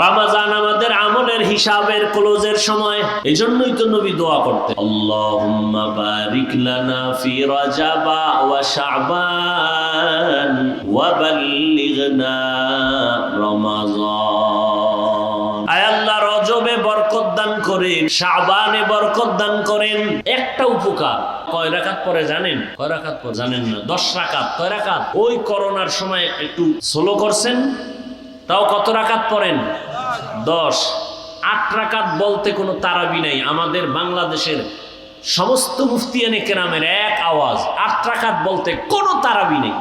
রমজান আমাদের আমলের হিসাবের ক্লোজের সময়। এজন্যই তো নবী দোয়া করতেন, আল্লাহুম্মা বারিক লানা ফি রাজাবা ওয়া শাবান ওয়া বাল্লিগনা রমাজান। আয় আল্লাহ, রজবে বরকত দান করেন, শাবানে বরকত দান করেন। একটা উপকার, কয় রাকাত পরে জানেন? কয় রাকাত পরে জানেন না? 10 রাকাত। কয় রাকাত? ওই করোনার সময় একটু স্লো করছেন, তাও কত রাকাত পড়েন? 10। 8 রাকাত বলতে কোনো তারাবি নাই। আমাদের বাংলাদেশের সমস্ত মুফতিয়ানে কেরামের এক আওয়াজ, 8 রাকাত বলতে কোনো তারাবি নেই।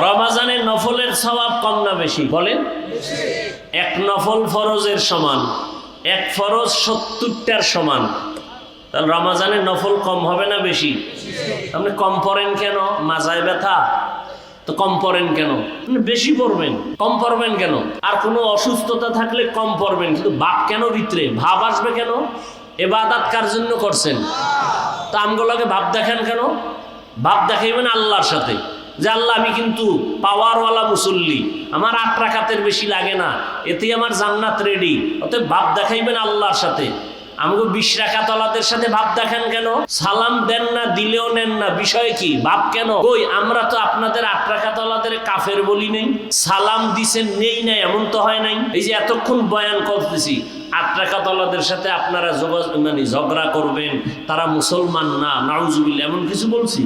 রমজানের নফলের সওয়াব কম না বেশি? বলেন। এক নফল ফরজের সমান, এক ফরজ 70টার সমান। তাহলে রমজানের নফল কম হবে না বেশি? আপনি কম পড়েন কেন? মাজায় ব্যথা তো কম পড়েন কেন? বেশি পড়বেন। কম পড়বেন কেন? আর কোনো অসুস্থতা থাকলে কম পড়বেন, কিন্তু ভাব কেন ভিতরে? ভাব আসবে কেন? ইবাদত কার জন্য করছেন? তা আমগুলোকে ভাব দেখেন কেন? ভাব দেখাইবেন আল্লাহর সাথে, যে আল্লাহ আমি কিন্তু পাওয়ারওয়ালা মুসল্লি, আমার 8 রাকাতের বেশি লাগে না, এতেই আমার জান্নাত রেডি। অতএব ভাব দেখাইবেন আল্লাহর সাথে। আমাকে 20 রাকাতওয়ালাদের সাথে ভাব দেখান কেন? সালাম দেন না, দিলেও নেন না, বিষয় কি? ভাব কেন? কই আমরা তো আপনাদের 8 রাকাতওয়ালাদের কাফের বলি নাই। সালাম দিছেন, নেই নাই এমন তো হয় নাই। এই যে এতক্ষণ বয়ান করতেছি, 8 রাকাতওয়ালাদের সাথে আপনারা ঝগড়া করবেন, তারা মুসলমান না, নাউজুবিল্লাহ, এমন কিছু বলছি?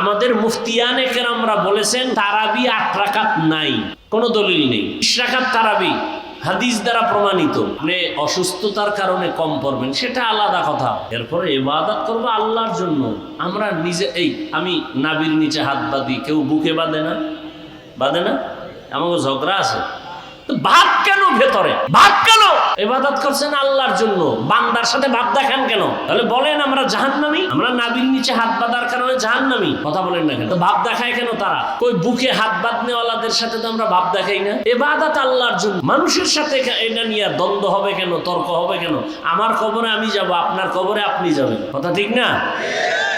আমাদের মুফতিয়ানে কেরামরা বলেছেন তারাবি 8 রাকাত নাই, কোনো দলিল নেই। 20 রাকাত তারাবি হাদিস দ্বারা প্রমাণিত। আপনি অসুস্থতার কারণে কম পড়বেন, সেটা আলাদা কথা। এরপরে ইবাদত করবো আল্লাহর জন্য। আমরা নিজে, এই আমি নাভির নিচে হাত বাঁধি, কেউ বুকে বাঁধে না? বাঁধে না? আমাকে ঝগড়া আছে তো ভাব কেন ভেতরে? ভাব কেন? ইবাদত করছেন আল্লাহর জন্য, বান্দার সাথে ভাব দেখান কেন? তাহলে বলেন আমরা জাহান্নামী? আমরা নাভির নিচে হাত বাঁধার কারণে জাহান্নামী? কথা বলেন না কেন? তো ভাব দেখায় কেন তারা? কই বুকে হাত বাঁধনেওয়ালাদের সাথে তো আমরা ভাব দেখাই না। ইবাদত আল্লাহর জন্য। মানুষের সাথে এটা নিয়ে দ্বন্দ্ব হবে কেন? তর্ক হবে কেন? আমার কবরে আমি যাব, আপনার কবরে আপনি যাবেন, কথা ঠিক না?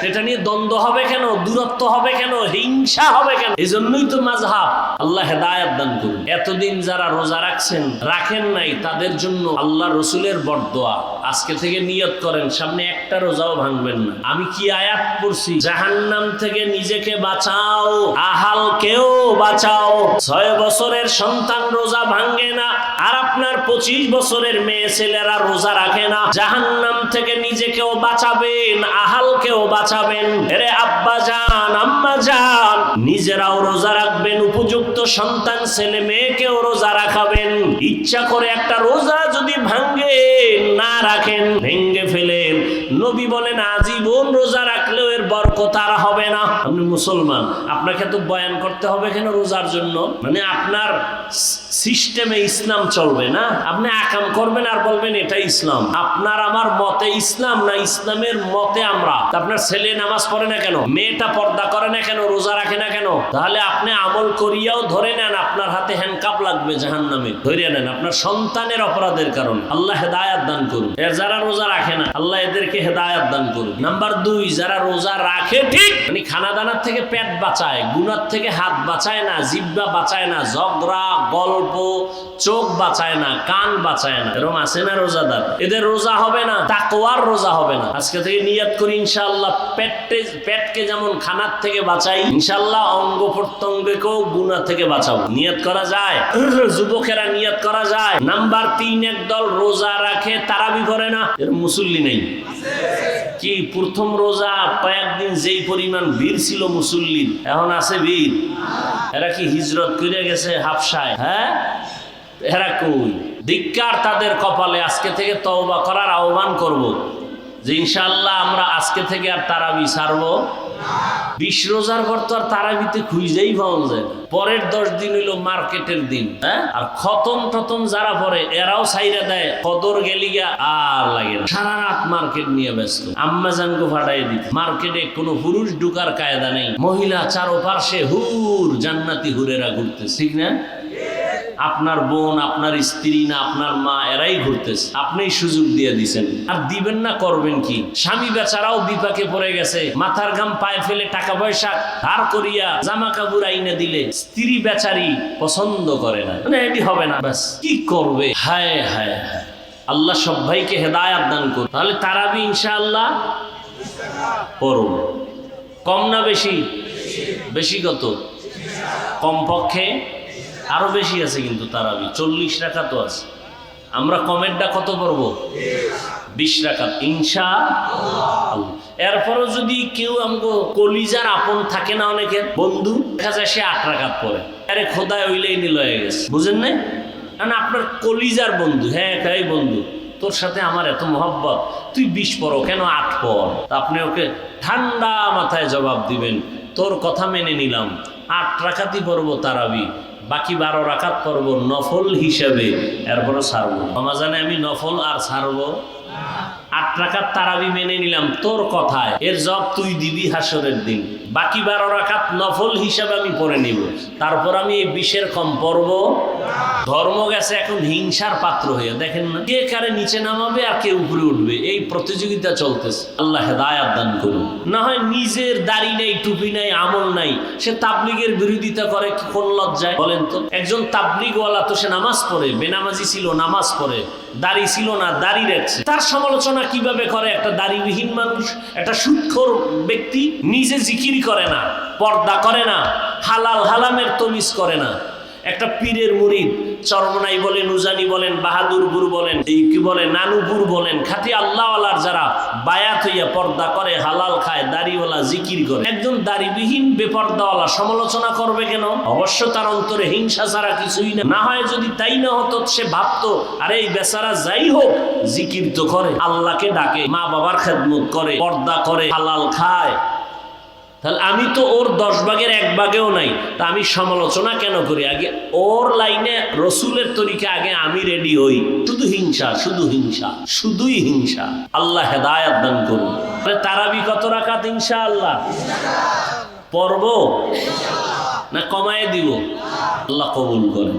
এটা নিয়ে দ্বন্দ্ব হবে কেন? দূরত্ব হবে কেন? হিংসা হবে কেন? এই জন্যই তো মাযহাব। আল্লাহ হেদায়েত দান করুন। এতদিন যারা রোজা রাখছেন, রাখেন নাই, তাদের জন্য আল্লাহ রসুলের বরদোয়া। আজকে থেকে নিয়ত করেন, সামনে একটা রোজাও ভাঙবেন না। আমি কি আয়াত পড়ছি? জাহান্নাম থেকে নিজেকে বাঁচাও, আহালকেও বাঁচাও। 6 বছরের সন্তান রোজা ভাঙে না, আর আপনার 25 বছরের মেয়ে ছেলেরা রোজা রাখে না। জাহান্নাম থেকে নিজেকেও বাঁচাবেন, আহালকেও বাঁচাবেন। এরে আব্বা জান, আম্মা জান, নিজেরাও রোজা রাখবেন, উপযুক্ত সন্তান ছেলে মেয়েকেও রোজা রাখাবেন। ইচ্ছা করে একটা রোজা যদি ভাঙ্গে না রাখেন, ভেঙ্গে ফেলেন, নবী বলেন আজীবন রোজা রাখলেও এর বরকত আর হবে না। আপনি মুসলমান, আপনাকে তো বয়ান করতে হবে কেন রোজার জন্য? মানে আপনার সিস্টেমে ইসলাম চলবে না, আপনি আকাম করবেন আর বলবেন এটা ইসলাম। আপনার আমার মতে ইসলাম না, ইসলামের মতে আমরা। আপনার ছেলে নামাজ পড়ে না কেন? মেয়েটা পর্দা করে না কেন? রোজা রাখে না কেন? তাহলে আপনি আমল করিয়াও ধরে নেন, আপনার হাতে হ্যান্ডকাপ লাগবে জাহান্নামে, ধরে নেন আপনার সন্তানের অপরাধের কারণে। আল্লাহ হেদায়েত দান করুন। এর যারা রোজা রাখে না, আল্লাহ এদেরকে হেদায়েত দান করুন। নাম্বার 2, যারা রোজা রাখে ঠিক, মানে খানা দানার থেকে পেট বাঁচায়, গুনার থেকে হাত বাঁচায় না, জিহ্বা বাঁচায় না, ঝগড়া গল্প, চোখ বাঁচায় না, কান বাঁচায় না, এরকম আছে না রোজাদার? এদের রোজা হবে না, তাকওয়ার রোজা হবে না। আজকে থেকে নিয়ত করি ইনশাআল্লাহ, পেটকে যেমন খানার থেকে বাঁচাই, ইনশাআল্লাহ অঙ্গ প্রত্যঙ্গকেও গুনাহ থেকে বাঁচাবো। নিয়ত করা যায়? যুবকেরা নিয়ত করা যায়। নাম্বার 3, একদল রোজা রাখে, তারাবি করে না, এর মুসল্লি নেই। কি প্রথম রোজা কয়েকদিন যেই পরিমাণ ভিড় ছিল মুসল্লির, এখন আছে ভিড়? এরা কি হিজরত করে গেছে হাবশায়? হ্যাঁ, এরা কই? ধিক্কার তাদের কপালে। আজকে থেকে তওবা করার আহ্বান করব যে ইনশাআল্লাহ আমরা আজকে থেকে আর তারাবি ছাড়বো। 20 রোজার পর তো আর তারাবিতে খুঁজেই পাওয়া যায় না। পরের 10 দিন হইলো মার্কেটের দিন, হ্যাঁ? আর খতম টতম যারা পরে এরাও ছাইরা দেয়, কদর গেলিগা আর লাগে না, সারা রাত মার্কেট নিয়ে ব্যস্ত। আম্মা জানকে ফাটাই দিত। মার্কেটে কোনো পুরুষ ঢুকার কায়দা নেই, মহিলা চারোপাশে হুর, জান্নাতি হুরেরা ঘুরতেছে, ঠিক না? আপনার বোন, আপনার স্ত্রী না আপনার মা, এরাই ঘুরতেছে, আপনিই সুযোগ দিয়ে দিছেন। আর দিবেন না করবেন কি? স্বামী বেচারাও বিপাকে পড়ে গেছে, মাথার ঘাম পায়ে ফেলে টাকা পয়সা ধার করিয়া জামা কাপড় আইনা দিলে স্ত্রী বেচারি পছন্দ করে না, মানে এটি হবে না, ব্যাস কি করবে? হায় হায় হায়, আল্লাহ সব ভাইকে হেদায়াত দান করুন। তাহলে তারাবি ইনশাআল্লাহ পড়ুন। কম না বেশি? বেশি কত? কমপক্ষে আরো বেশি আছে কিন্তু তারাবি 40 রাকাত আছে। আমরা কমেরটা কত পড়ব? 20 রাকাত ইনশাআল্লাহ। এরপরও যদি কেউ আমগো কলিজার আপন থাকে না, অনেকের বন্ধু, দেখা যায় সে 8 রাকাত পড়ে, আরে খোদায় হইলেই নিল হয়ে গেছে, বুঝেন নাই? কারণ আপনার কলিজার বন্ধু, হ্যাঁ একাই বন্ধু, তোর সাথে আমার এত মহব্বত, তুই 20 পড়ো কেন 8 পড়? আপনি ওকে ঠান্ডা মাথায় জবাব দিবেন, তোর কথা মেনে নিলাম, 8 রাকাতই পড়বো তারাবি, বাকি 12 রাকাত পড়বো নফল হিসাবে, এরপরও ছাড়বো। রমাজানে আমি নফল আর ছাড়বো? 8 রাকাত তারাবি মেনে নিলাম তোর কথায়, এর জবাব তুই দিবি হাসরের দিন। বাকি 12 রাকাত নফল হিসাবে আমি পড়ে নিব, তারপর আমি এই 20-এর কম পড়বো। ধর্ম গেছে এখন হিংসার পাত্র হয়ে, দেখেন না, কে কারে নিচে নামাবে আর কে উপরে উঠবে, এই প্রতিযোগিতা চলতেছে। আল্লাহ হেদায়াত দান করুন। না হয় নিজের দাড়ি নাই, টুপি নাই, আমল নাই, সে তাবলিগের বিরোধিতা করে, কি কোন লজ্জায় বলেন তো? একজন তাবলিগওয়ালা তো সে নামাজ পড়ে, বেনামাজি ছিল নামাজ পড়ে, দাড়ি ছিল না দাড়ি রাখছে, তার সমালোচনা কিভাবে করে একটা দাড়িবিহীন মানুষ, একটা সুদখোর ব্যক্তি, নিজে জিকির করে না, পর্দা করে না, হালাল হালামের তমিজ করে না। একটা পীরের মুরিদ, চরমনাই বলেন, উজানি বলেন, বাহাদুরপুর বলেন, এই কি বলে নানুপুর বলেন, খাতি আল্লাহওয়ালার যারা বায়াত হইয়া পর্দা করে, হালাল খায়, দাড়িওয়ালা জিকির করে, একজন দাড়িবিহীন বেপর্দাওয়ালা সমালোচনা করবে কেন? অবশ্য তার অন্তরে হিংসা ছাড়া কিছুই না। না হয় যদি তাই না হতো, সে ভাবতো আরে এই বেচারা যাই হোক জিকির তো করে, আল্লাহকে ডাকে, মা বাবার খেদমত করে, পর্দা করে, হালাল খায়, তাহলে আমি তো ওর 10 ভাগের 1 ভাগেও নাই, তা আমি সমালোচনা কেন করি? আগে ওর লাইনে রসুলের তরিকা আগে আমি রেডি হই। শুধু হিংসা, শুধু হিংসা, শুধুই হিংসা। আল্লাহ হেদায়াত দান করুন। তারাবি কত রাকাত ইনশাআল্লাহ পড়ব না কমায় দিব? আল্লাহ কবুল করেন।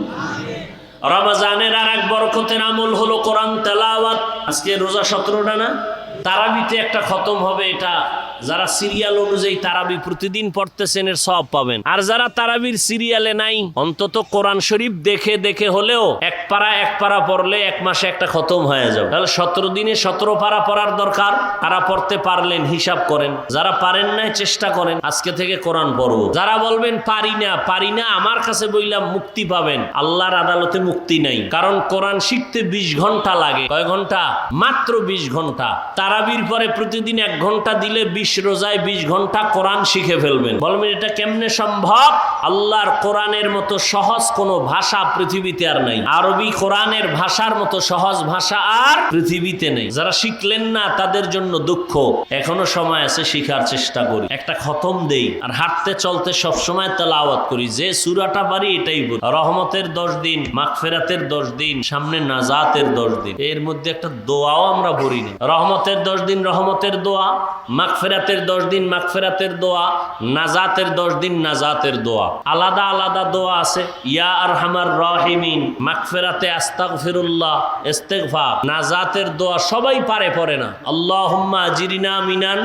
রমজানের আর এক বরকতের আমল হলো কোরআন তেলাওয়াত। আজকে রোজা 17টা না? তারাবিতে একটা খতম হবে, এটা যারা সিরিয়াল অনুযায়ী তারাবি প্রতিদিন পড়তেছেন এর সওয়াব পাবেন। আর যারা তারাবির সিরিয়ালে নাই, অন্তত কোরআন শরীফ দেখে দেখে হলেও এক পারা পড়লে 1 মাসে একটা খতম হয়ে যাবে। তাহলে 17 দিনে 17 পারা পড়ার দরকার। তারা পড়তে পারলেন হিসাব করেন, যারা পারেন না চেষ্টা করেন আজকে থেকে কোরআন পড়ব। যারা বলবেন পারি না, আমার কাছে বললাম মুক্তি পাবেন, আল্লাহর আদালতে মুক্তি নাই। কারণ কোরআন শিখতে 20 ঘন্টা লাগে। কয় ঘন্টা? মাত্র 20 ঘন্টা। তারাবির পরে প্রতিদিন 1 ঘন্টা দিলে 20 রোজায় 20 ঘন্টা কোরআন শিখে ফেলবেন। বলবেন এটা কেমনে সম্ভব? আল্লাহর কোরআনের মতো সহজ কোন ভাষা পৃথিবীতে আর নাই। আরবি কোরআনের ভাষার মতো সহজ ভাষা আর পৃথিবীতে নেই। যারা শিখলেন না তাদের জন্য দুঃখ, এখনো সময় আছে, শিখার চেষ্টা করি, একটা খতম দেই। আর হাঁটতে চলতে সবসময় তেলাওয়াত করি, যে সূরাটা পারি এটাই বলি। রহমতের 10 দিন, মাগফিরাতের 10 দিন, সামনে নাজাতের 10 দিন, এর মধ্যে একটা দোয়াও আমরা পড়ি না। রহমতের 10 দিন রহমতের দোয়া, মাগফিরাতের 10 দিন মাগফিরাতের দোয়া, নাজাতের 10 দিন নাজাতের দোয়া। আলাদা আলাদা দোয়া আছে। ইয়া আরহামার রাহিমিন, মাগফিরাতে আস্তাগফিরুল্লাহ, ইস্তিগফার। নাজাতের দোয়া সবাই পারে, পড়ে না। আল্লাহুম্মা আজিরিনা মিনান,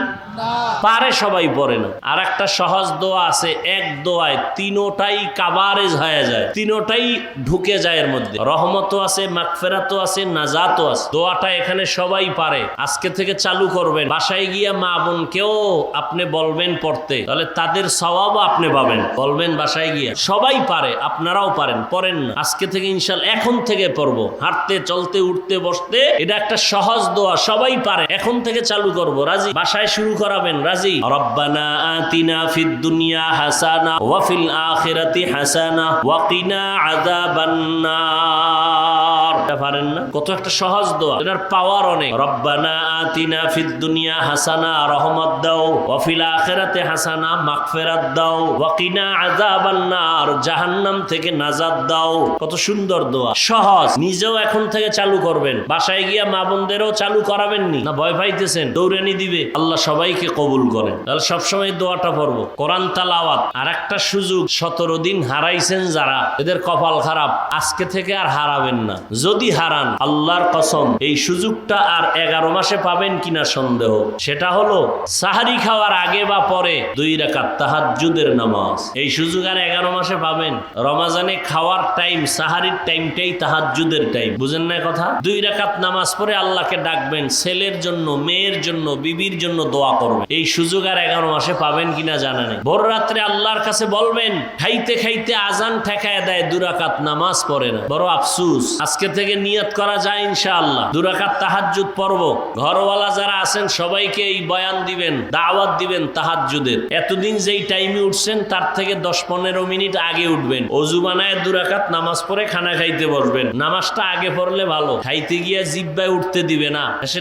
পারে সবাই, পড়ে না। আর একটা সহজ দোয়া আছে, এক দোয়ায় 3টাই কাভারেজ হয়ে যায়, 3টাই ঢুকে যায় এর মধ্যে। রহমতও আছে, মাগফিরাতও আছে, নাজাতও আছে। দোয়াটা এখানে সবাই পারে, আজকে থেকে চালু করবেন। বাসায় গিয়া মা বোনকেও আপনি বলবেন পড়তে, তাহলে তাদের সওয়াবও আপনি পাবেন। বলবেন বাসায় গিয়া, সবাই পারে, আপনারাও পারেন, পড়েন না? আজকে থেকে ইনশাআল্লাহ এখন থেকে পড়বো, হাঁটতে চলতে উঠতে বসতে। এটা একটা সহজ দোয়া, সবাই পারে, এখন থেকে চালু করব। রাজি? বাসায় শুরু করাবেন? রাজি? রব্বানা আতিনা ফিদ দুনিয়া হাসানা ওয়া ফিল আখিরাতি হাসানা ওয়া কিনা আযাবান নার। পারেন না? কত একটা সহজ দোয়া, এটার পাওয়ার অনেক। রব্বানা আতিনা ফিদ দুনিয়া হাসানা, রহমত দাও, ওয়া ফিল আখিরাতি হাসানা, মাগফিরাত দাও, ওয়া কিনা আযাবান নার, জাহান্নাম থেকে নাজাত দাও। কত সুন্দর দোয়া, সহজ। নিজেও এখন থেকে চালু করবেন, বাসায় গিয়া মা বোনদেরও চালু করাবেননি না? ভয় পাইতেছেন দৌড়ানি দিবে? আল্লাহ সবাইকে কবুল করেন। তাহলে সবসময় দোয়াটা পড়বো। কোরআন তেলাওয়াত আর একটা সুযোগ, 17 দিন হারাইছেন যারা, এদের কপাল খারাপ, আজকে থেকে আর হারাবেন না। যদি হারান, আল্লাহর কসম এই সুযোগটা আর 11 মাসে পাবেন কিনা সন্দেহ। সেটা হলো সাহারি খাওয়ার আগে বা পরে 2 রাকাত তাহাজ্জুদের নামাজ। এই সুযোগ আর 11 মাসে পাবেন। রমাজানে খাওয়ার টাইম, সাহারির টাইমটাই তাহাজ্জুদের টাইম। বুঝেন না কথা? 2 রাকাত নামাজ পড়ে আল্লাহকে ডাকবেন, ছেলের জন্য, মেয়ের জন্য, বিবির জন্য দোয়া করবেন। এই সুযোগ আর 11 মাসে পাবেন কিনা জানা নেই। ভোর রাত্রে আল্লাহর কাছে বলবেন, খাইতে খাইতে আজান ঠেকায় দেয়, 2 রাকাত নামাজ পড়ে না। বড় আফসুস। আজকে থেকে নিয়ত করা যায় ইনশাআল্লাহ 2 রাকাত তাহাজ্জুদ পড়ব। ঘরওয়ালা যারা আছেন সবাইকে এই বয়ান দিবেন, দাওয়াত দিবেন তাহাজ্জুদের। এতদিন যেই টাইমে উঠছেন তার থেকে 10-15 মিনিট আগে উঠবেন, ওযু বানায় 2 রাকাত নামাজ পড়ে খানা খাইতে বসবেন। নামাজটা আগে পড়লে ভালো, খাইতে গিয়া জিহ্বায় উঠতে দিবে না, সে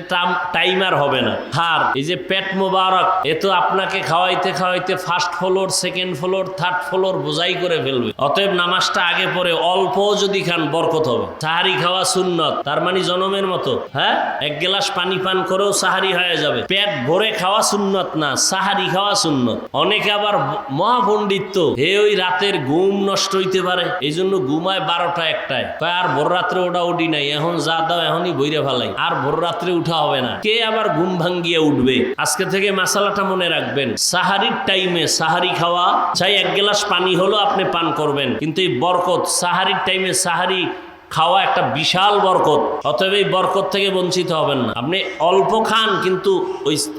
টাইমার হবে না। আর এই যে পেট মোবারক, এ তো আপনাকে খাওয়াইতে খাওয়াইতে first floor, second floor, third floor বোঝাই করে ফেলবে। অতএব নামাজটা আগে পড়ে অল্প যদি খান বরকত হবে। সাহারি খাওয়া সুন্নত, তার মানে জনমের মতো। হ্যাঁ, 1 গ্লাস পানি পান করেও সাহারি হয়ে যাবে। পেট ভরে খাওয়া সুন্নত না, সাহারি খাওয়া সুন্নত। অনেকে আবার মহাপণ্ডিত তো, ওই রাতের ঘুম নষ্ট হইতে পারে, এই জন্য ঘুমায় 12টা 1টায়। আর ভোর রাত্রে ওটা উঠি নাই, এখন যা দাও এখনই বইরে ফেলাই, আর ভোর রাত্রে উঠা হবে না। কে আবার ঘুম ভাঙ্গিয়ে উঠবে? আজকে থেকে মাসালাটা মনে রাখবেন, সাহারির টাইমে সাহারি খাওয়া চাই, 1 গ্লাস পানি হলো আপনি পান করবেন, কিন্তু এই বরকত সাহারির টাইমে সাহারি খাওয়া একটা বিশাল বরকত। অতএব এই বরকত থেকে বঞ্চিত হবেন না। আপনি অল্প খান, কিন্তু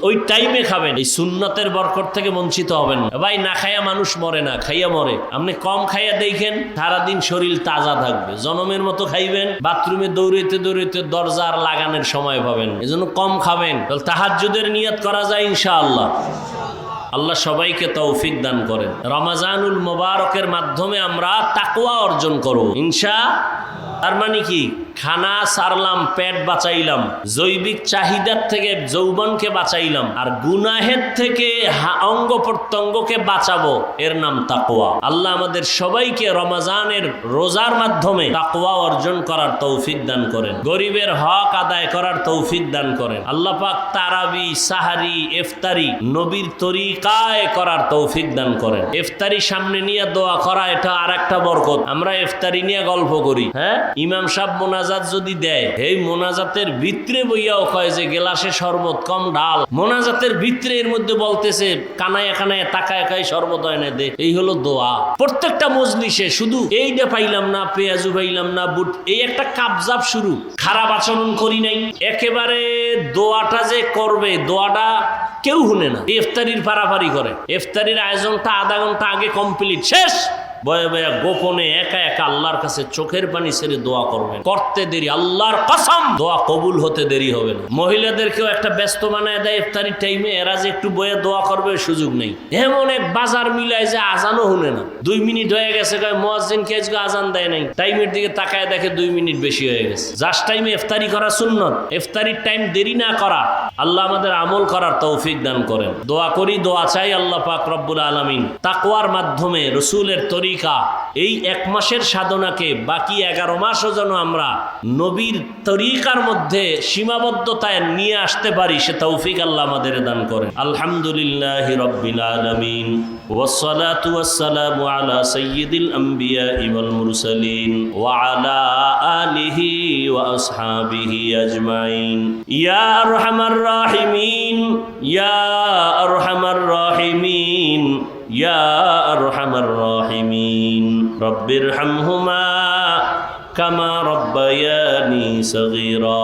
ওই টাইমে খাবেন। এই সুন্নতের বরকত থেকে বঞ্চিত হবেন না। ভাই, না খাইয়া মানুষ মরে না, খাইয়া মরে। আপনি কম খাইয়া দেখেন, সারাদিন শরীর তাজা থাকবে। জনমের মতো খাইবেন, বাথরুমে দৌড়াইতে দৌড়াইতে দরজা আর লাগানোর সময় পাবেন। এজন্য কম খাবেন। তাহাজ্জুদের নিয়ত করা যায় ইনশাআল্লাহ। আল্লাহ সবাইকে তৌফিক দান করেন। রমাজানুল মোবারকের মাধ্যমে আমরা তাকওয়া অর্জন করব ইনশাআল্লাহ। তার মানে কি? খানা সারলাম, পেট বাঁচাইলাম, জৈবিক চাহিদার থেকে যৌবনকে বাঁচাইলাম, আর গুনাহের থেকে অঙ্গ প্রত্যঙ্গকে বাঁচাবো, এর নাম তাকওয়া। আল্লাহ আমাদের সবাইকে রমাজানের রোজার মাধ্যমে তাকওয়া অর্জন করার তৌফিক দান করেন, গরিবের হক আদায় করার তৌফিক দান করেন। আল্লাহ পাক তারাবি, সাহারি, ইফতারি নবীর তরিকায় করার তৌফিক দান করেন। ইফতারি সামনে নিয়ে দোয়া করা, এটা আর একটা বরকত। আমরা ইফতারি নিয়ে গল্প করি, হ্যাঁ, ইমাম সাহেব মোনাজাত যদি দেয়, এই মোনাজাতের ভিতরে বইয়াও কয় যে গেলাসে শরবত কম ডাল। মোনাজাতের ভিতরে এর মধ্যে বলতেছে কানায় কানায় তাকায় কায় শরবত হয় না দে। এই হলো দোয়া। প্রত্যেকটা মজলিসে শুধু এইটা পাইলাম না, পেঁয়াজু পাইলাম না, বুট, এই একটা কাবজাব শুরু। খারাপ আচরণ করি নাই, একেবারে দোয়াটা যে করবে, দোয়াটা কেউ শুনে না। ইফতারির পারাপারি করে, ইফতারির আয়োজনটা আধা ঘন্টা আগে কমপ্লিট, শেষ। বয়ে বয়ে গোপনে একা একা আল্লাহর কাছে চোখের পানি ছেড়ে দোয়া করবেন। করতে দেরি, আল্লাহর কসম দোয়া কবুল হতে দেরি হবে না। মহিলাদেরকেও একটা ব্যস্ত বানায় দেয় ইফতারির টাইমে, এরা যে একটু বয়ে দোয়া করবে সুযোগ নেই। এমন এক বাজার মিলায় যে আজানও শুনে না। 2 মিনিট হয়ে গেছে, মুয়াজ্জিন কে আজকে আজান দেয় নাই, টাইমের দিকে তাকায় দেখে 2 মিনিট বেশি হয়ে গেছে। জাস্ট টাইমে ইফতারি করা সুন্নত। ইফতারির টাইম দেরি না করা। আল্লাহ আমাদের আমল করার তৌফিক দান করেন। দোয়া করি, দোয়া চাই আল্লাহ পাক রব্বুল আলামিন তাকওয়ার মাধ্যমে রসুলের তরিকা, এই 1 মাসের সাধনাকে বাকি 11 মাসও যেন আমরা নবীর তরিকার মধ্যে সীমাবদ্ধতায় নিয়ে আসতে পারি, সে তৌফিক আল্লাহ আমাদের দান করেন। আলহামদুলিল্লাহি রাব্বিল আলামিন, ওয়াসসালাতু ওয়াসসালামু আলা সাইয়্যিদিল আমবিয়া ওয়াল মুরসালিন ওয়া আলা আলিহি ওয়া আসহাবিহি আজমাইন। ইয়া আরহামার রাহিমিন, ইয়া আরহামার রাহিমিন, ইয়া আরহামার রাহিমিন, রব্বিরহামহুমা কামা রব্বায়ানি সগীরা।